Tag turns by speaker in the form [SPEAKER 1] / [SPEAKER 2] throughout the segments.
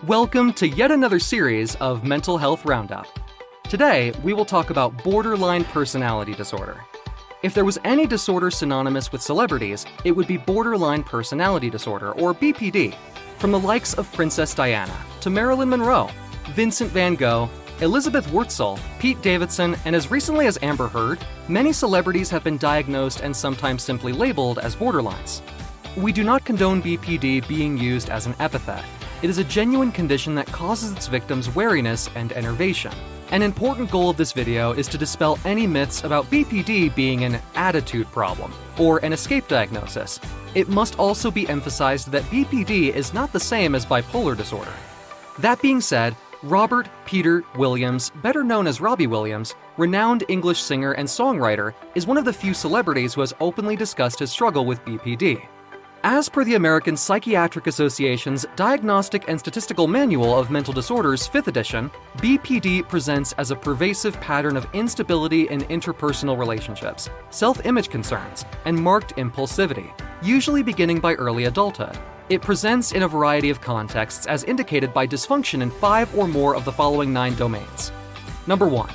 [SPEAKER 1] Welcome to yet another series of Mental Health Roundup. Today, we will talk about borderline personality disorder. If there was any disorder synonymous with celebrities, it would be borderline personality disorder, or BPD, from the likes of Princess Diana to Marilyn Monroe, Vincent van Gogh, Elizabeth Wurtzel, Pete Davidson, and as recently as Amber Heard, many celebrities have been diagnosed and sometimes simply labeled as borderlines. We do not condone BPD being used as an epithet. It is a genuine condition that causes its victims wariness and enervation. An important goal of this video is to dispel any myths about BPD being an attitude problem or an escape diagnosis. It must also be emphasized that BPD is not the same as bipolar disorder. That being said, Robert Peter Williams, better known as Robbie Williams, renowned English singer and songwriter, is one of the few celebrities who has openly discussed his struggle with BPD. As per the American Psychiatric Association's Diagnostic and Statistical Manual of Mental Disorders 5th edition, BPD presents as a pervasive pattern of instability in interpersonal relationships, self-image concerns, and marked impulsivity, usually beginning by early adulthood. It presents in a variety of contexts as indicated by dysfunction in 5 or more of the following 9 domains. Number 1.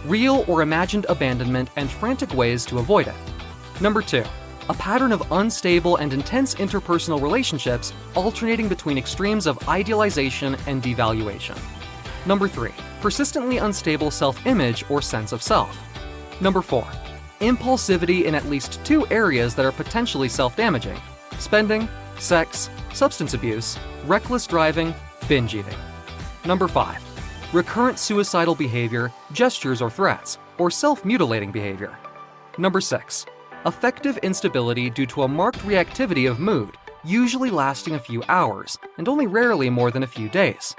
[SPEAKER 1] Real or imagined abandonment and frantic ways to avoid it. Number 2. A pattern of unstable and intense interpersonal relationships alternating between extremes of idealization and devaluation. Number 3. Persistently unstable self-image or sense of self. Number 4. Impulsivity in at least 2 areas that are potentially self-damaging: spending, sex, substance abuse, reckless driving, binge eating. Number 5. Recurrent suicidal behavior, gestures or threats, or self-mutilating behavior. Number 6. Affective instability due to a marked reactivity of mood, usually lasting a few hours, and only rarely more than a few days.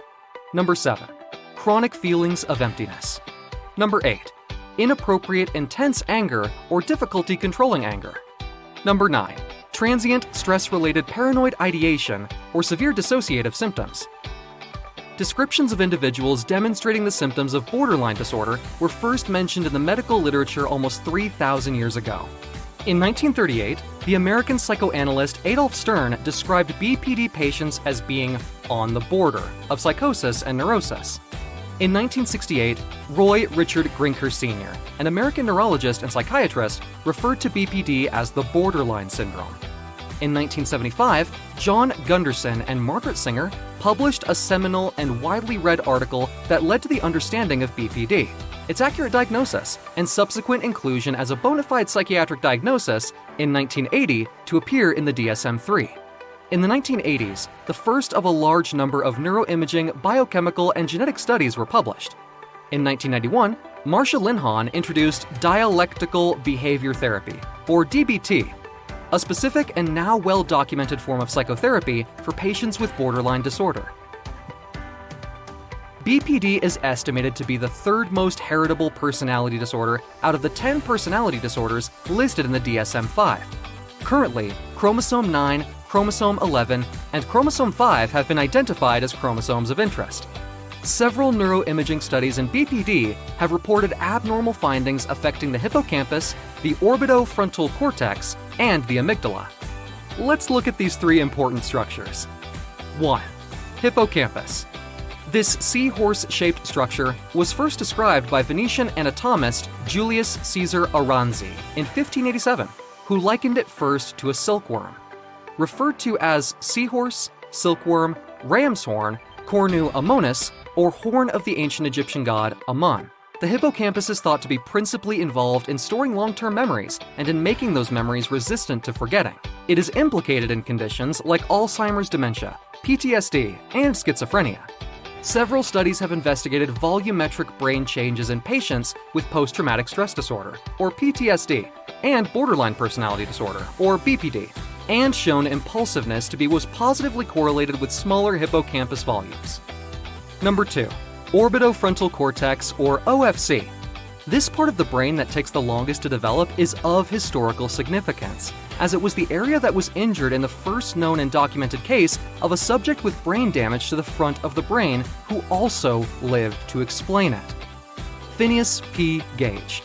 [SPEAKER 1] Number 7. Chronic feelings of emptiness. Number 8. Inappropriate intense anger or difficulty controlling anger. Number 9. Transient stress-related paranoid ideation or severe dissociative symptoms. Descriptions of individuals demonstrating the symptoms of borderline disorder were first mentioned in the medical literature almost 3,000 years ago. In 1938, the American psychoanalyst Adolf Stern described BPD patients as being on the border of psychosis and neurosis. In 1968, Roy Richard Grinker Sr., an American neurologist and psychiatrist, referred to BPD as the borderline syndrome. In 1975, John Gunderson and Margaret Singer published a seminal and widely read article that led to the understanding of BPD, its accurate diagnosis, and subsequent inclusion as a bona fide psychiatric diagnosis in 1980 to appear in the DSM-3. In the 1980s, the first of a large number of neuroimaging, biochemical, and genetic studies were published. In 1991, Marsha Linehan introduced dialectical behavior therapy, or DBT, a specific and now well-documented form of psychotherapy for patients with borderline disorder. BPD is estimated to be the 3rd most heritable personality disorder out of the 10 personality disorders listed in the DSM-5. Currently, chromosome 9, chromosome 11, and chromosome 5 have been identified as chromosomes of interest. Several neuroimaging studies in BPD have reported abnormal findings affecting the hippocampus, the orbitofrontal cortex, and the amygdala. Let's look at these 3 important structures. 1. Hippocampus. This seahorse-shaped structure was first described by Venetian anatomist Julius Caesar Aranzi in 1587, who likened it first to a silkworm. Referred to as seahorse, silkworm, ram's horn, cornu ammonis, or horn of the ancient Egyptian god Amun, the hippocampus is thought to be principally involved in storing long-term memories and in making those memories resistant to forgetting. It is implicated in conditions like Alzheimer's dementia, PTSD, and schizophrenia. Several studies have investigated volumetric brain changes in patients with post-traumatic stress disorder, or PTSD, and borderline personality disorder, or BPD, and shown impulsiveness to be was positively correlated with smaller hippocampus volumes. Number 2. Orbitofrontal cortex, or OFC. This part of the brain that takes the longest to develop is of historical significance, as it was the area that was injured in the first known and documented case of a subject with brain damage to the front of the brain who also lived to explain it. Phineas P. Gage.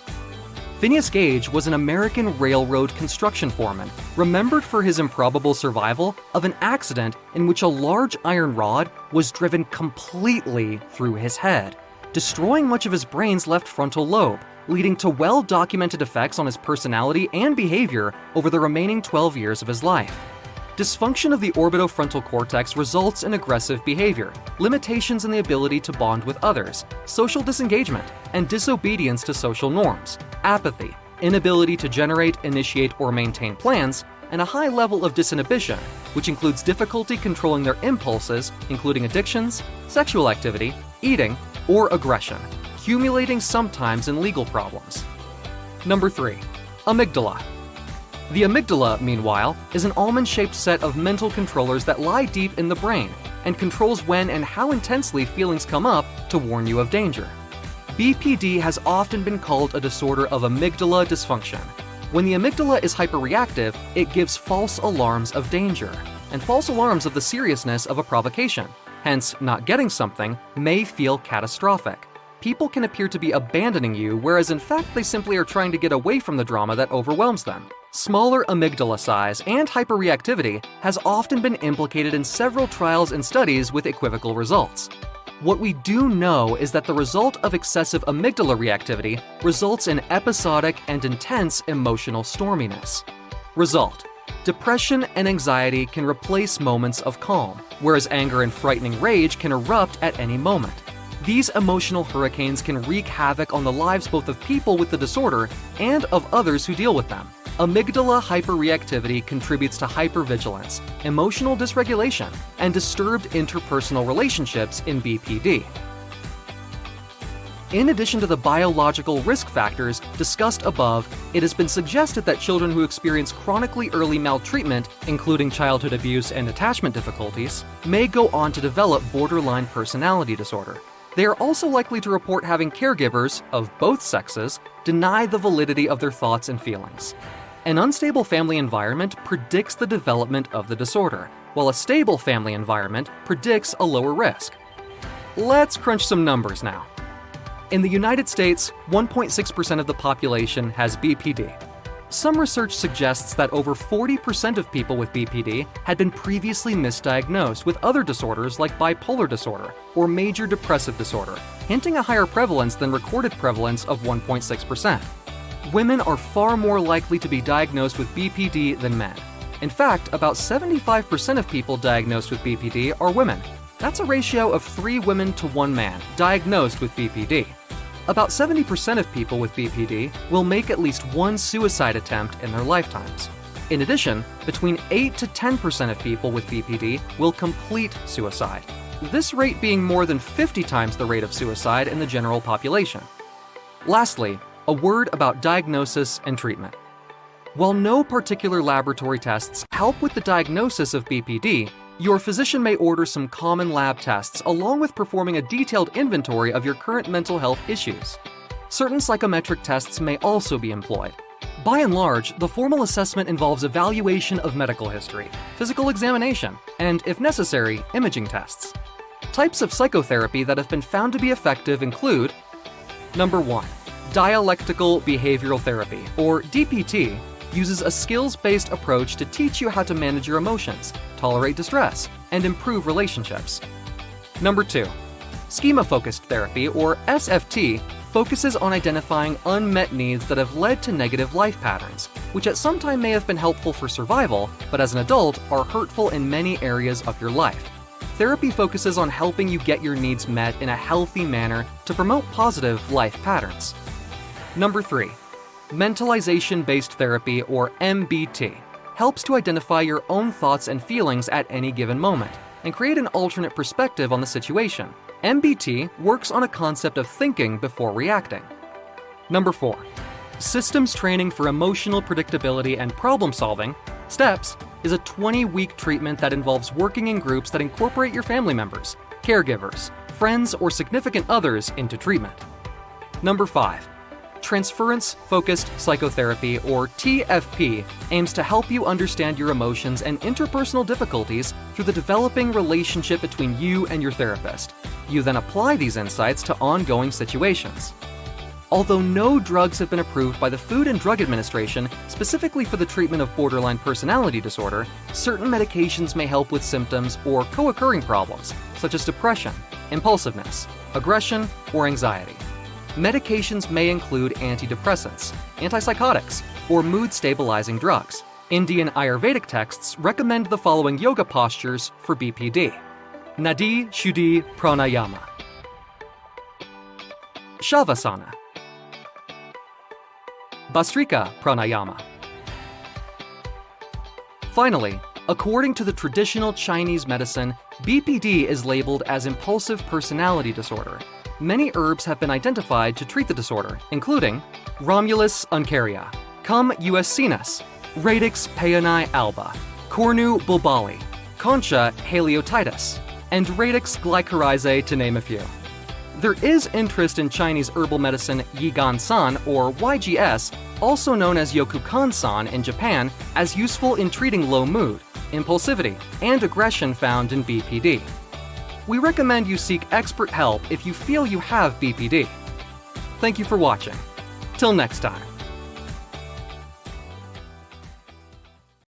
[SPEAKER 1] Phineas Gage was an American railroad construction foreman, remembered for his improbable survival of an accident in which a large iron rod was driven completely through his head, destroying much of his brain's left frontal lobe, leading to well-documented effects on his personality and behavior over the remaining 12 years of his life. Dysfunction of the orbitofrontal cortex results in aggressive behavior, limitations in the ability to bond with others, social disengagement, and disobedience to social norms, apathy, inability to generate, initiate, or maintain plans, and a high level of disinhibition, which includes difficulty controlling their impulses, including addictions, sexual activity, eating, or aggression, accumulating sometimes in legal problems. Number 3. Amygdala. The amygdala, meanwhile, is an almond-shaped set of mental controllers that lie deep in the brain and controls when and how intensely feelings come up to warn you of danger. BPD has often been called a disorder of amygdala dysfunction. When the amygdala is hyperreactive, it gives false alarms of danger and false alarms of the seriousness of a provocation. Hence, not getting something may feel catastrophic. People can appear to be abandoning you, whereas in fact they simply are trying to get away from the drama that overwhelms them. Smaller amygdala size and hyperreactivity has often been implicated in several trials and studies with equivocal results. What we do know is that the result of excessive amygdala reactivity results in episodic and intense emotional storminess. Result: depression and anxiety can replace moments of calm, whereas anger and frightening rage can erupt at any moment. These emotional hurricanes can wreak havoc on the lives both of people with the disorder and of others who deal with them. Amygdala hyperreactivity contributes to hypervigilance, emotional dysregulation, and disturbed interpersonal relationships in BPD. In addition to the biological risk factors discussed above, it has been suggested that children who experience chronically early maltreatment, including childhood abuse and attachment difficulties, may go on to develop borderline personality disorder. They are also likely to report having caregivers, of both sexes, deny the validity of their thoughts and feelings. An unstable family environment predicts the development of the disorder, while a stable family environment predicts a lower risk. Let's crunch some numbers now. In the United States, 1.6% of the population has BPD. Some research suggests that over 40% of people with BPD had been previously misdiagnosed with other disorders like bipolar disorder or major depressive disorder, hinting a higher prevalence than recorded prevalence of 1.6%. Women are far more likely to be diagnosed with BPD than men. In fact, about 75% of people diagnosed with BPD are women. That's a ratio of 3 women to 1 man diagnosed with BPD. About 70% of people with BPD will make at least one suicide attempt in their lifetimes. In addition, between 8 to 10% of people with BPD will complete suicide, this rate being more than 50 times the rate of suicide in the general population. Lastly, a word about diagnosis and treatment. While no particular laboratory tests help with the diagnosis of BPD, your physician may order some common lab tests along with performing a detailed inventory of your current mental health issues. Certain psychometric tests may also be employed. By and large, the formal assessment involves evaluation of medical history, physical examination, and, if necessary, imaging tests. Types of psychotherapy that have been found to be effective include: Number 1. Dialectical behavioral therapy, or DBT, uses a skills-based approach to teach you how to manage your emotions, tolerate distress, and improve relationships. Number 2. Schema-focused therapy, or SFT, focuses on identifying unmet needs that have led to negative life patterns, which at some time may have been helpful for survival, but as an adult are hurtful in many areas of your life. Therapy focuses on helping you get your needs met in a healthy manner to promote positive life patterns. Number 3. Mentalization-based therapy, or MBT, helps to identify your own thoughts and feelings at any given moment and create an alternate perspective on the situation. MBT works on a concept of thinking before reacting. Number 4. Systems Training for Emotional Predictability and Problem Solving, STEPS, is a 20-week treatment that involves working in groups that incorporate your family members, caregivers, friends, or significant others into treatment. Number 5. Transference-Focused Psychotherapy, or TFP, aims to help you understand your emotions and interpersonal difficulties through the developing relationship between you and your therapist. You then apply these insights to ongoing situations. Although no drugs have been approved by the Food and Drug Administration specifically for the treatment of borderline personality disorder, certain medications may help with symptoms or co-occurring problems, such as depression, impulsiveness, aggression, or anxiety. Medications may include antidepressants, antipsychotics, or mood-stabilizing drugs. Indian Ayurvedic texts recommend the following yoga postures for BPD. Nadi Shuddhi Pranayama, Shavasana, Bhastrika Pranayama. Finally, according to the traditional Chinese medicine, BPD is labeled as impulsive personality disorder. Many herbs have been identified to treat the disorder, including Romulus uncaria, Cum uscinus, Radix peonii alba, Cornu bulbali, Concha haliotitus, and Radix glycyrrhizae, to name a few. There is interest in Chinese herbal medicine Yigan-san, or YGS, also known as Yokukan-san in Japan, as useful in treating low mood, impulsivity, and aggression found in BPD. We recommend you seek expert help if you feel you have BPD. Thank you for watching. Till next time.